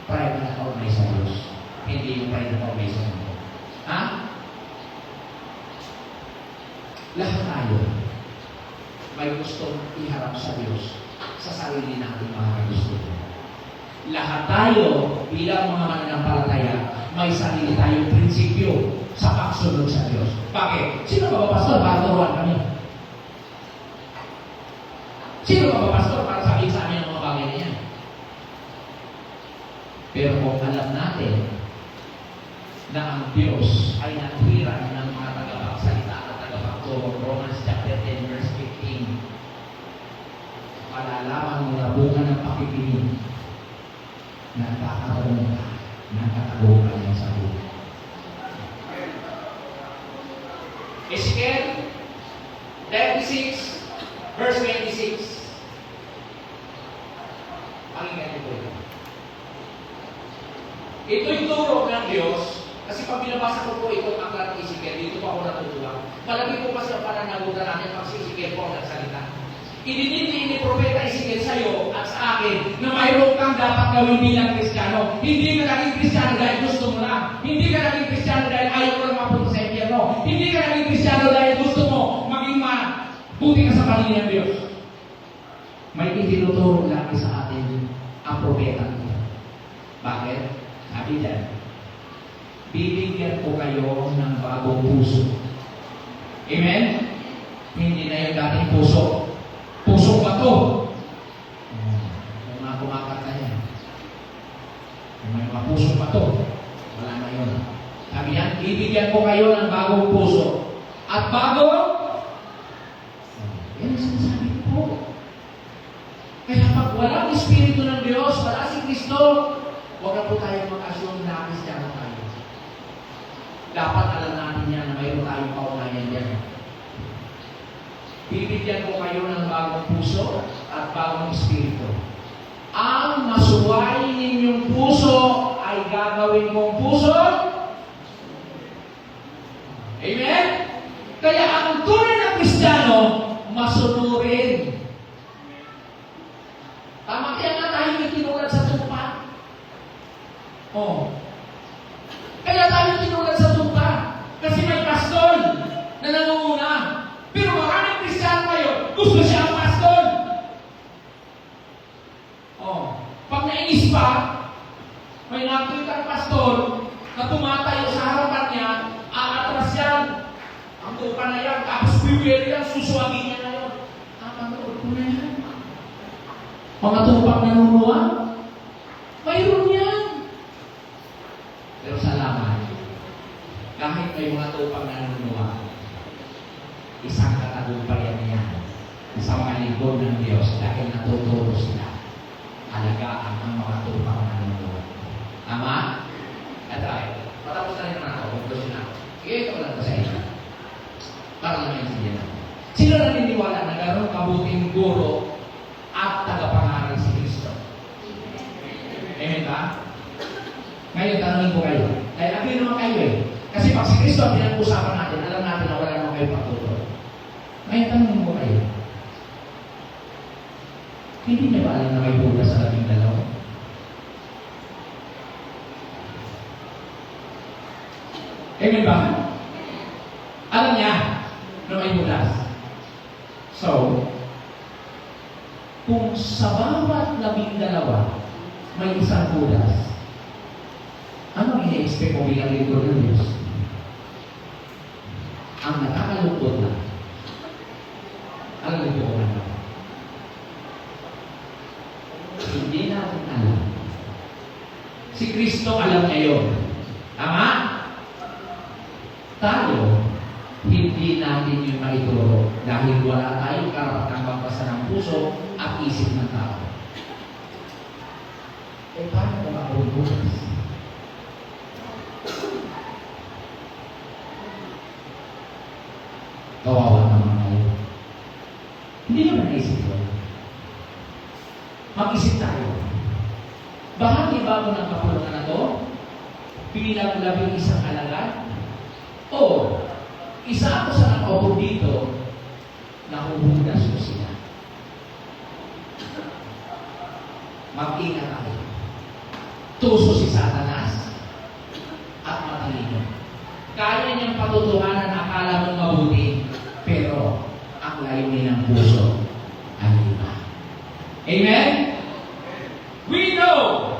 pride na nakaumay sa Diyos. Hindi yung pride na nakaumay sa mundo. Ha? Lahat tayo may gustong iharap sa Diyos sa sarili natin mga gusto. Lahat tayo bilang mga mananampalataya may sarili tayong prinsipyo sa pagsunod sa Diyos. Bakit? Sino ba pastor? Para turuan kami. Sino ka ba, pastor, para sabihin sa amin ang mga bagay na yan? Pero kung alam natin na ang Diyos ay natwiran ng mga tagapagsalita at tagapagturo, Romans chapter 10, verse 15, malalaman mo na bunga ng pakikinig na kakaroon ka ng katagumpayan sa buhay. Ezekiel 36, verse 26. Pakinggan niyo po. Ito'y turo ng Diyos, kasi pag binabasa ko po itong aklat ni Ezekiel, dito po ako natutuwa. Malagi po kasi ang pananagutan natin pag si Ezekiel po ang nagsalita. Idinindi ni Propeta Ezekiel sa iyo at sa akin na mayroon kang dapat gawin bilang Kristiyano. Hindi ka naging Kristiyano dahil gusto mo lang. Hindi ka naging Kristiyano dahil ayaw mo lang mapunta sa impyerno. Hindi ka naging Kristiyano dahil gusto mo maging mabuti ka sa paningin ng Diyos. May itinuturo lagi sa atin ang propeta nito. Bakit? Sabi dyan, bibigyan ko kayo ng bagong puso. Amen? Hindi na yung dating puso. Pusong bato. Yung mga kumakanta yan. Yung may mga pusong bato. Wala na yun. Sabi yan, bibigyan ko kayo ng bagong puso. At bago, yan ang sinasabi ko. Kaya pag walang Espiritu ng Diyos, wala si Kristo, huwag na po tayong mag-assume na Kristiyano tayo. Dapat alam natin yan na mayroon tayong paunayan yan. Bibigyan ko kayo ng bagong puso at bagong espiritu. Ang masuway ninyong puso ay gagawin mong puso. Amen? Kaya ang tunay na Kristiyano, masunurin. Tama kaya nga tayo itinulad sa tupa. Oh. Kaya tayo itinulad sa tupa. Kasi may pastor na nangunguna. Pero maraming Kristiyano ngayon, gusto siya ang pastor. Oh, pag nainis pa, may nakita ang pastor na tumatayo sa harapan niya, aatras yan. Ang tupa na yan, tapos bibili yan, susuwagin niya na yun. Manood ko na yan. Mga tupang nanunuwa, mayroon yan. Pero salamat, kahit may mga tupang nanunuwa, isang katagumpayan niya sa mga lingkod ng Diyos dahil natuturo sila alagaan ang mga tupang nanunuwa. Tama? At ay, patapos na rin naman ako, conclusion na ako. Sige, ito lang ko sa inyo. Para lang maintindihan natin. Sino naniniwala na gano'ng kabuting guro at tagapangaral si Kristo? Amen ba? Ngayon, tanongin ko kayo. Dahil agree naman kayo eh. Kasi pag si Kristo ang pinag-usapan natin, alam natin na wala naman kayo pagtuturo. Ngayon, tanongin ko kayo. Hindi niya ba alam na may bulas sa 12? Amen ba? Alam niya na may bulas. So, kung sa bawat 12 may isang bulas, ano ini-expect mo bilang lingkod ng Diyos? Ang nakakalungkot na, alam niyo po kung ano? Hindi natin alam. Si Kristo alam niya yun. Tama? Tayo, hindi natin yung maituro dahil wala tayong karapatang magbasa ng puso at isip ng tao. Eh, paano kung ako bukas? Kawawa naman tayo. Hindi naman naisip yun. Mag-isip tayo. Bahagi ba mo ng kapulutan na to? Bilang 11 alagad? O isa ako sa nakaupo dito, nahuhudas ko sila. Mag-ingat tayo. Tuso si Satanas at matalino. Kaya niyang patutuhanan akala mong mabuti, pero ang layunin ng puso ay iba. Amen? We know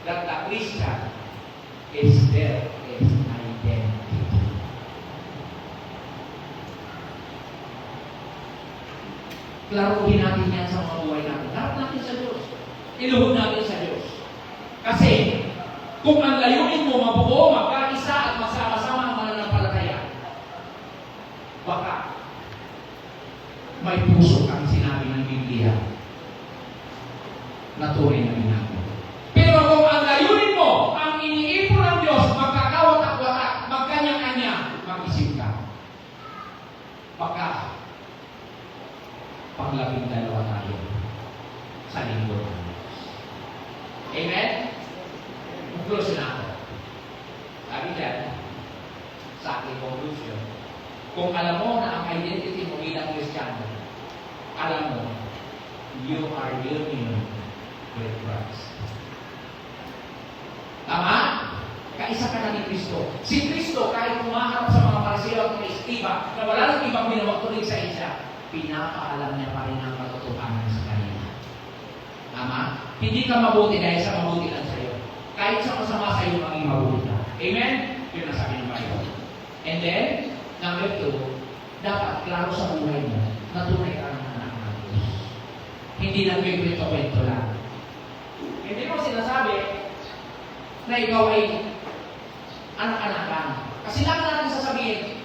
that the Christian is there is identity. Klaruhin natin yan sa mga buhay natin. Harap natin sa Diyos. Iluhod natin sa Diyos. Kasi, kung ang layunin mo mabuo, magkaisa at magsama-sama ang mananampalataya, baka may puso ang sinabi ng Biblia na tunay na ginagawa. Pero kung ang layunin mo, ang iniipon ng Diyos, magkakawat-watak, magkanya-kanya, mag-isip ka. Baka, panglabing-dalawa tayo sa lingkod ng Diyos. Amen? Conclusion na ako. Sabi dyan, sa aking conclusion, kung alam mo na ang identity mo bilang Kristiyano, alam mo, you are union with Christ. Tama? Kaisa ka na ni Kristo. Si Kristo, kahit kumaharap sa mga Pariseo at mga Istiba, na wala nang ibang minawagtulig sa isa, pinapaalam niya pa rin ang katotohanan sa kanila. Tama? Hindi ka mabuti dahil sa mabuti lang sa'yo. Kahit sa masama sa'yo, maging mabuti ka. Amen? Yun ang sabi ng Bible. And then, number 2, dapat klaro sa buhay mo na tunay ka ng anak ng Diyos. Hindi lang kwento-kwento lang. Hindi mo sinasabi na ikaw ay anak-anakan. Kasi lang natin sasabihin,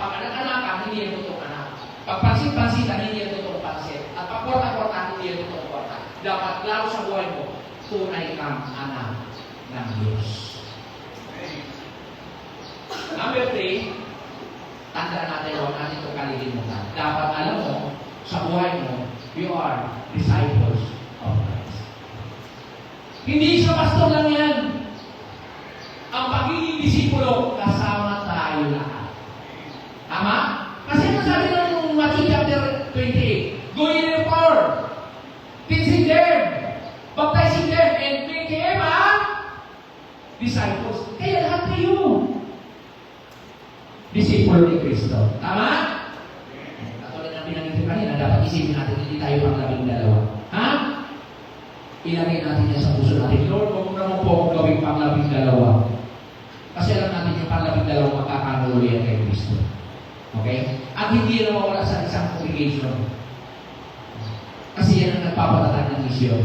pag anak-anakan, hindi yung totoong anak. Pag pansit-pansitan, hindi yung totoong pansit. At pag kwarta-kwarta, hindi yung totoong kwarta. Dapat klaro sa buhay mo, tunay kang anak ng Diyos. Number 3, tandaan natin, huwag natin itong kalilimutan. Dapat alam mo, sa buhay mo, you are disciples of Christ. Hindi sa pastor lang yan. Ang pagiging disipulo, kasama tayo lahat. Tama? Kasi nasabi ng Matthew chapter 28, go in your power, teaching them, baptizing them, and make them disciples. Kaya lahat kayo disipulo ni Kristo. Tama? Katulad ng pinanggit kanina, dapat isipin natin, hindi tayo panglabing-dalawa. Ha? Ilagay natin yan sa puso natin. Lord, huwag mo naman po akong gawing panglabing-dalawa. Kasi alam natin yung panglabing-dalawa magkakanulo yan kay Kristo. Okay? At hindi yan mawala sa isang congregation. Kasi yan ang nagpapatatag ng misyon.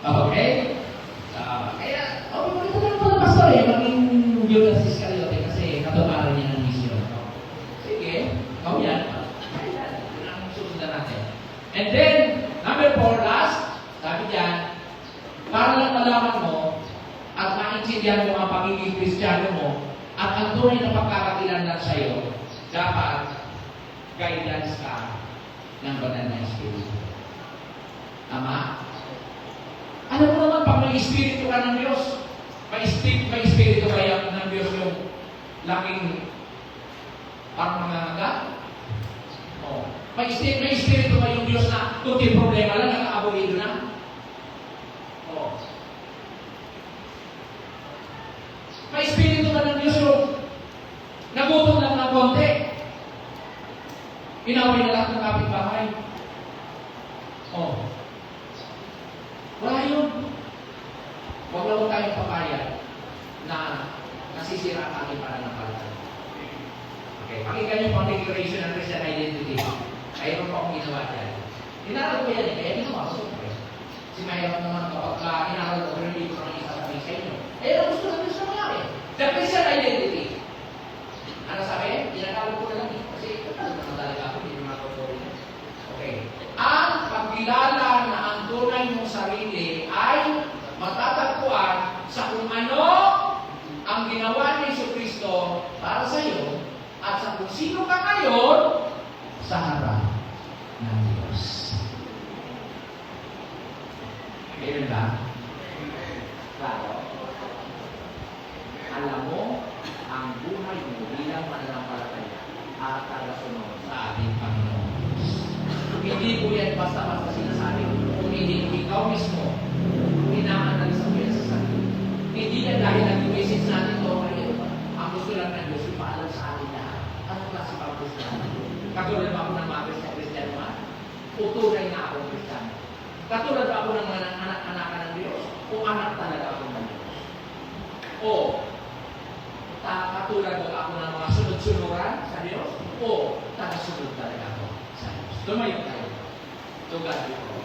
Okay? Kaya, maganda lang pala pastor eh, maging Judas Iscariote kasi katuparan niya ng misyon. Sige, ikaw yan. Yan ang susundan natin. And then, number 4, last, sabi dyan, para lang malaman mo at maintindihan mo ang pagiging Kristiyano mo at ang tunay na pagkakakilanlan sa'yo, dapat guidance ka ng banal na Espiritu. Tama? Alam mo naman, pag may Espiritu ka ng Diyos, may Espiritu kaya ng Diyos yung laking parang mangangaga? Oh. May Espiritu ba yung Diyos na kunti problema lang, nakaabulido na? Oh. May Espiritu ba ng Diyos yung nagutom lang ng konti? Inaway na lahat ng kapitbahay. Oh. Wala yun. Huwag lang tayong papayag na nasisira ang ating pananampalataya. Okay, pakinggan niyo po ang declaration ng Christian identity. Mayroon po akong ginawa dyan. Inaral ko yan eh, kaya ginawa ko. Si mayroon naman kapag inaral ko, pero hindi ko naman isasabihin sa inyo. Ang gusto natin sa mangyari. The Christian identity. Ano sabi? Inaral ko na lang eh. Kasi ano naman talaga ako, hindi naman ako rin. Okay. Ang pagkilala na ang tunay mong sarili ay matatagpuan sa kung ano ang ginawa ni Jesucristo para sa iyo at sa kung sino ka ngayon sa harap ng Diyos. Meron ba? Claro. Alam mo ang buhay mo bilang mananampalataya at tagasunod sa ating Panginoon Diyos. Hindi po yan basta-basta sinasabi. Kung hindi ikaw mismo inaanalisa mo yan sa sarili. Hindi yan dahil nag-message natin ito ngayon. Ang gusto lang ng Diyos ipaalam sa atin lahat. Ano klase pa ang gusto natin? Katulad ba ako ng mga Kristiyano man? Utunay na ako ng Kristiyano. Katulad ba ako ng mga anak-anakan ng Diyos? O anak talaga ako ng Diyos? O katulad ba ako ng mga sunod-sunuran sa Diyos? O tagasunod talaga ako sa Diyos? Tumayo tayo. To God be glory.